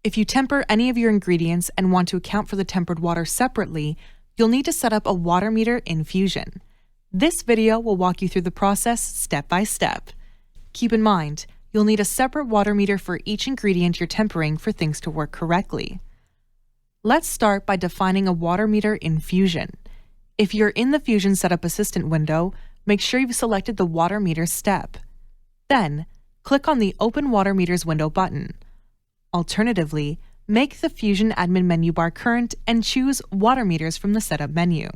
If you temper any of your ingredients and want to account for the tempered water separately, you'll need to set up a water meter in Fusion. This video will walk you through the process step by step. Keep in mind, you'll need a separate water meter for each ingredient you're tempering for things to work correctly. Let's start by defining a water meter in Fusion. If you're in the Fusion Setup Assistant window, make sure you've selected the Water Meters step. Then, click on the Open Water Meters window button. Alternatively, make the Fusion admin menu bar current and choose Water Meters from the Setup menu.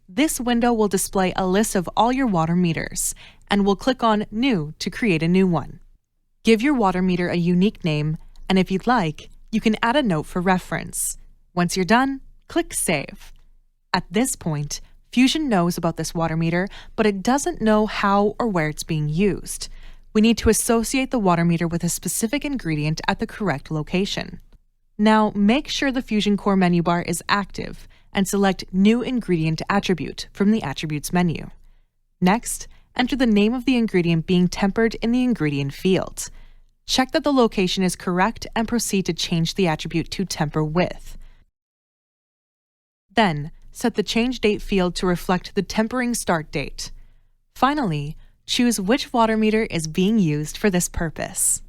This window will display a list of all your water meters, and we'll click on New to create a new one. Give your water meter a unique name, and if you'd like, you can add a note for reference. Once you're done, click Save. At this point, Fusion knows about this water meter, but it doesn't know how or where it's being used. We need to associate the water meter with a specific ingredient at the correct location. Now, make sure the Fusion Core menu bar is active and select New Ingredient Attribute from the Attributes menu. Next, enter the name of the ingredient being tempered in the ingredient field. Check that the location is correct and proceed to change the attribute to Temper With. Then, set the Change Date field to reflect the tempering start date. Finally, choose which water meter is being used for this purpose.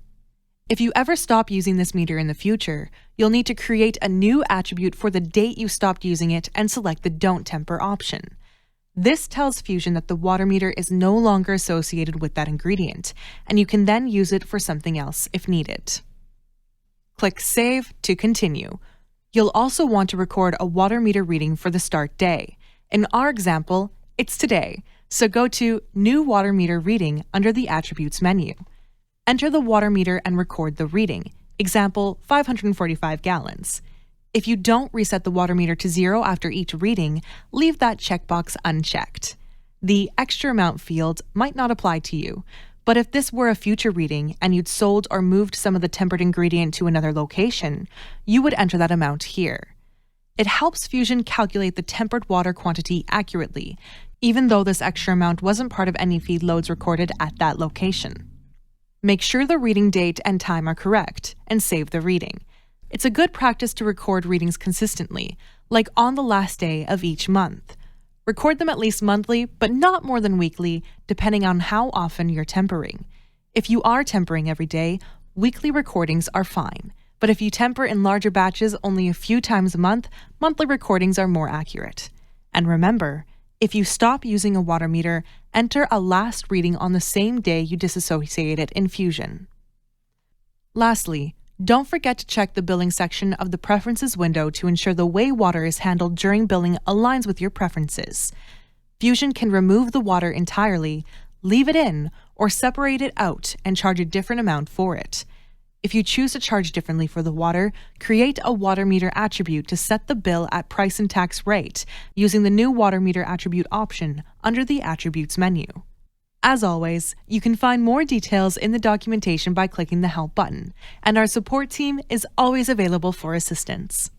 If you ever stop using this meter in the future, you'll need to create a new attribute for the date you stopped using it and select the Don't Temper option. This tells Fusion that the water meter is no longer associated with that ingredient, and you can then use it for something else if needed. Click Save to continue. You'll also want to record a water meter reading for the start day. In our example, it's today, so go to New Water Meter Reading under the Attributes menu. Enter the water meter and record the reading, example 545 gallons. If you don't reset the water meter to 0 after each reading, leave that checkbox unchecked. The extra amount field might not apply to you, but if this were a future reading and you'd sold or moved some of the tempered ingredient to another location, you would enter that amount here. It helps Fusion calculate the tempered water quantity accurately, even though this extra amount wasn't part of any feed loads recorded at that location. Make sure the reading date and time are correct, and save the reading. It's a good practice to record readings consistently, like on the last day of each month. Record them at least monthly, but not more than weekly, depending on how often you're tempering. If you are tempering every day, weekly recordings are fine. But if you temper in larger batches only a few times a month, monthly recordings are more accurate. And remember, if you stop using a water meter, enter a last reading on the same day you disassociate it in Fusion. Lastly, don't forget to check the billing section of the Preferences window to ensure the way water is handled during billing aligns with your preferences. Fusion can remove the water entirely, leave it in, or separate it out and charge a different amount for it. If you choose to charge differently for the water, create a water meter attribute to set the bill at price and tax rate using the new water meter attribute option under the Attributes menu. As always, you can find more details in the documentation by clicking the Help button, and our support team is always available for assistance.